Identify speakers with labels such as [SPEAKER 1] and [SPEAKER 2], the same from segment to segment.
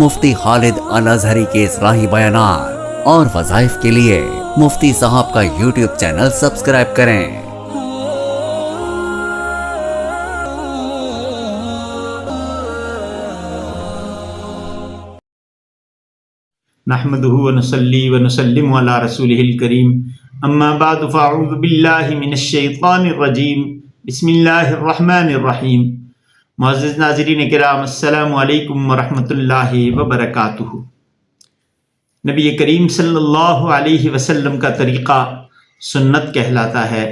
[SPEAKER 1] مفتی خالد الازہری کے اصلاحی بیانات اور وظائف کے لیے مفتی صاحب کا یوٹیوب چینل سبسکرائب کریں۔
[SPEAKER 2] نحمده ونصلي ونسلم على رسوله الكريم اما بعد فاعوذ باللہ من الشیطان الرجیم بسم اللہ الرحمن الرحیم۔ معزز ناظرین کرام، السلام علیکم ورحمۃ اللہ وبرکاتہ۔ نبی کریم صلی اللہ علیہ وسلم کا طریقہ سنت کہلاتا ہے۔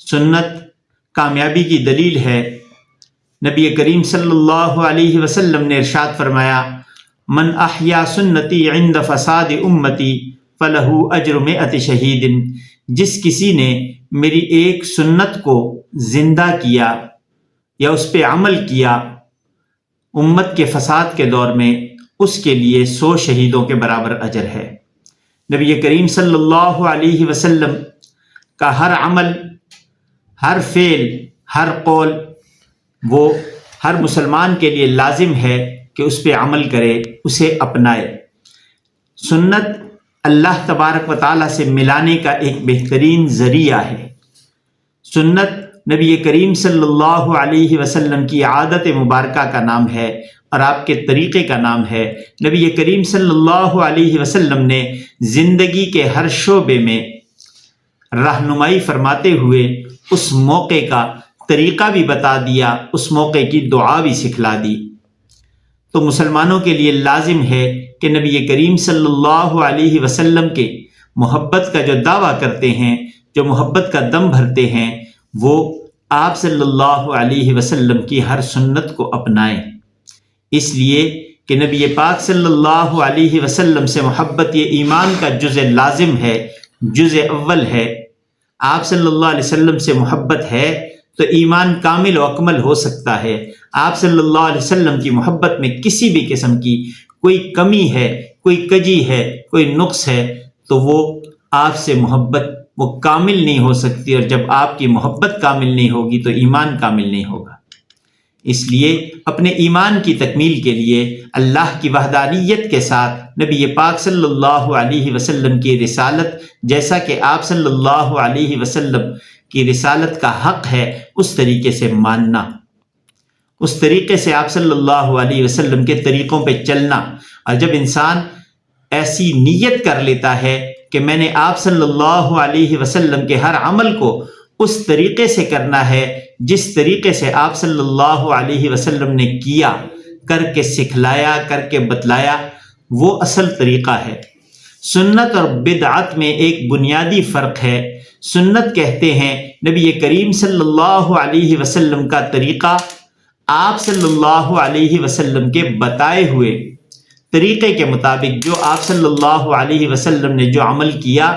[SPEAKER 2] سنت کامیابی کی دلیل ہے۔ نبی کریم صلی اللہ علیہ وسلم نے ارشاد فرمایا، من احیا سنتی عند فساد امتی فلہ اجر مئۃ شہید۔ جس کسی نے میری ایک سنت کو زندہ کیا یا اس پہ عمل کیا امت کے فساد کے دور میں، اس کے لیے 100 شہیدوں کے برابر اجر ہے۔ نبی کریم صلی اللہ علیہ وسلم کا ہر عمل، ہر فعل، ہر قول، وہ ہر مسلمان کے لیے لازم ہے کہ اس پہ عمل کرے، اسے اپنائے۔ سنت اللہ تبارک و تعالیٰ سے ملانے کا ایک بہترین ذریعہ ہے۔ سنت نبی کریم صلی اللہ علیہ وسلم کی عادت مبارکہ کا نام ہے اور آپ کے طریقے کا نام ہے۔ نبی کریم صلی اللہ علیہ وسلم نے زندگی کے ہر شعبے میں رہنمائی فرماتے ہوئے اس موقع کا طریقہ بھی بتا دیا، اس موقع کی دعا بھی سکھلا دی۔ تو مسلمانوں کے لیے لازم ہے کہ نبی کریم صلی اللہ علیہ وسلم کے محبت کا جو دعویٰ کرتے ہیں، جو محبت کا دم بھرتے ہیں، وہ آپ صلی اللہ علیہ وسلم کی ہر سنت کو اپنائیں۔ اس لیے کہ نبی پاک صلی اللہ علیہ وسلم سے محبت یہ ایمان کا جزء لازم ہے، جزء اول ہے۔ آپ صلی اللہ علیہ وسلم سے محبت ہے تو ایمان کامل و اکمل ہو سکتا ہے۔ آپ صلی اللہ علیہ وسلم کی محبت میں کسی بھی قسم کی کوئی کمی ہے، کوئی کجی ہے، کوئی نقص ہے تو وہ آپ سے محبت وہ کامل نہیں ہو سکتی، اور جب آپ کی محبت کامل نہیں ہوگی تو ایمان کامل نہیں ہوگا۔ اس لیے اپنے ایمان کی تکمیل کے لیے اللہ کی وحدانیت کے ساتھ نبی پاک صلی اللہ علیہ وسلم کی رسالت، جیسا کہ آپ صلی اللہ علیہ وسلم کی رسالت کا حق ہے، اس طریقے سے ماننا، اس طریقے سے آپ صلی اللہ علیہ وسلم کے طریقوں پہ چلنا۔ اور جب انسان ایسی نیت کر لیتا ہے کہ میں نے آپ صلی اللہ علیہ وسلم کے ہر عمل کو اس طریقے سے کرنا ہے جس طریقے سے آپ صلی اللہ علیہ وسلم نے کیا، کر کے سکھلایا، کر کے بتلایا، وہ اصل طریقہ ہے۔ سنت اور بدعت میں ایک بنیادی فرق ہے۔ سنت کہتے ہیں نبی کریم صلی اللہ علیہ وسلم کا طریقہ، آپ صلی اللہ علیہ وسلم کے بتائے ہوئے طریقے کے مطابق، جو آپ صلی اللہ علیہ وسلم نے جو عمل کیا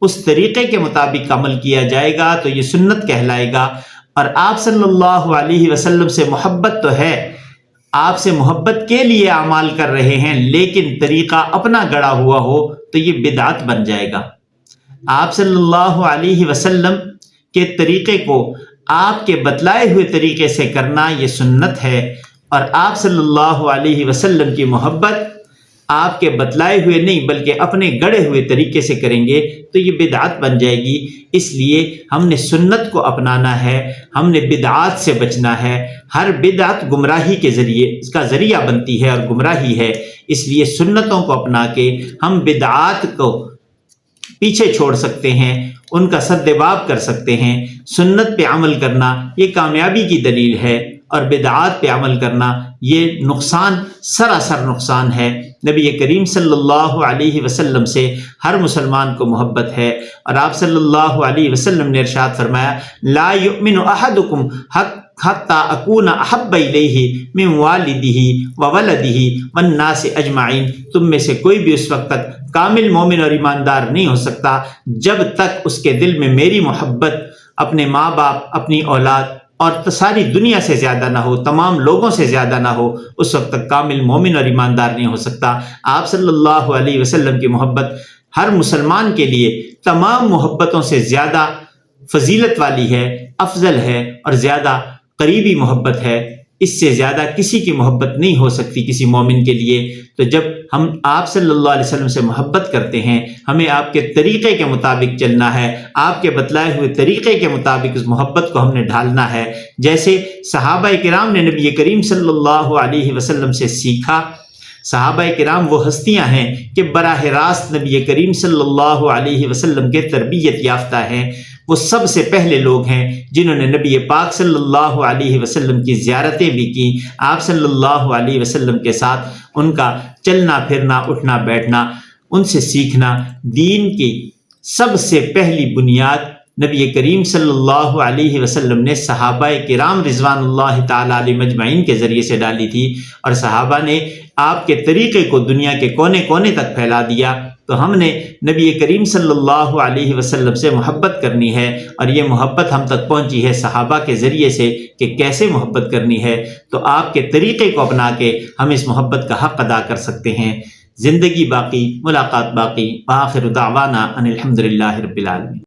[SPEAKER 2] اس طریقے کے مطابق عمل کیا جائے گا تو یہ سنت کہلائے گا۔ اور آپ صلی اللہ علیہ وسلم سے محبت تو ہے، آپ سے محبت کے لیے اعمال کر رہے ہیں، لیکن طریقہ اپنا گڑا ہوا ہو تو یہ بدعت بن جائے گا۔ آپ صلی اللہ علیہ وسلم کے طریقے کو آپ کے بتلائے ہوئے طریقے سے کرنا یہ سنت ہے، اور آپ صلی اللہ علیہ وسلم کی محبت آپ کے بتلائے ہوئے نہیں بلکہ اپنے گڑے ہوئے طریقے سے کریں گے تو یہ بدعت بن جائے گی۔ اس لیے ہم نے سنت کو اپنانا ہے، ہم نے بدعات سے بچنا ہے۔ ہر بدعت گمراہی کے ذریعے اس کا ذریعہ بنتی ہے اور گمراہی ہے، اس لیے سنتوں کو اپنا کے ہم بدعات کو پیچھے چھوڑ سکتے ہیں، ان کا سدباب کر سکتے ہیں۔ سنت پہ عمل کرنا یہ کامیابی کی دلیل ہے، اور بدعات پہ عمل کرنا یہ نقصان، سراسر نقصان ہے۔ نبی کریم صلی اللہ علیہ وسلم سے ہر مسلمان کو محبت ہے، اور آپ صلی اللہ علیہ وسلم نے ارشاد فرمایا، لا یؤمن احدکم حتی اکون احب الیہ من والدہ وولدہ والناس اجمعین۔ تم میں سے کوئی بھی اس وقت تک کامل مومن اور ایماندار نہیں ہو سکتا جب تک اس کے دل میں میری محبت اپنے ماں باپ، اپنی اولاد اور ساری دنیا سے زیادہ نہ ہو، تمام لوگوں سے زیادہ نہ ہو، اس وقت تک کامل مومن اور ایماندار نہیں ہو سکتا۔ آپ صلی اللہ علیہ وسلم کی محبت ہر مسلمان کے لیے تمام محبتوں سے زیادہ فضیلت والی ہے، افضل ہے اور زیادہ قریبی محبت ہے۔ اس سے زیادہ کسی کی محبت نہیں ہو سکتی کسی مومن کے لیے۔ تو جب ہم آپ صلی اللہ علیہ وسلم سے محبت کرتے ہیں، ہمیں آپ کے طریقے کے مطابق چلنا ہے، آپ کے بتلائے ہوئے طریقے کے مطابق اس محبت کو ہم نے ڈھالنا ہے۔ جیسے صحابہ کرام نے نبی کریم صلی اللہ علیہ وسلم سے سیکھا۔ صحابہ کرام وہ ہستیاں ہیں کہ براہ راست نبی کریم صلی اللہ علیہ وسلم کے تربیت یافتہ ہیں۔ وہ سب سے پہلے لوگ ہیں جنہوں نے نبی پاک صلی اللہ علیہ وسلم کی زیارتیں بھی کی، آپ صلی اللہ علیہ وسلم کے ساتھ ان کا چلنا پھرنا اٹھنا بیٹھنا، ان سے سیکھنا۔ دین کی سب سے پہلی بنیاد نبی کریم صلی اللہ علیہ وسلم نے صحابہ کرام رضوان اللہ تعالی علیہ مجمعین کے ذریعے سے ڈالی تھی، اور صحابہ نے آپ کے طریقے کو دنیا کے کونے کونے تک پھیلا دیا۔ تو ہم نے نبی کریم صلی اللہ علیہ وسلم سے محبت کرنی ہے، اور یہ محبت ہم تک پہنچی ہے صحابہ کے ذریعے سے کہ کیسے محبت کرنی ہے۔ تو آپ کے طریقے کو اپنا کے ہم اس محبت کا حق ادا کر سکتے ہیں۔ زندگی باقی، ملاقات باقی۔ وآخر دعوانا ان الحمد للہ رب العالمین۔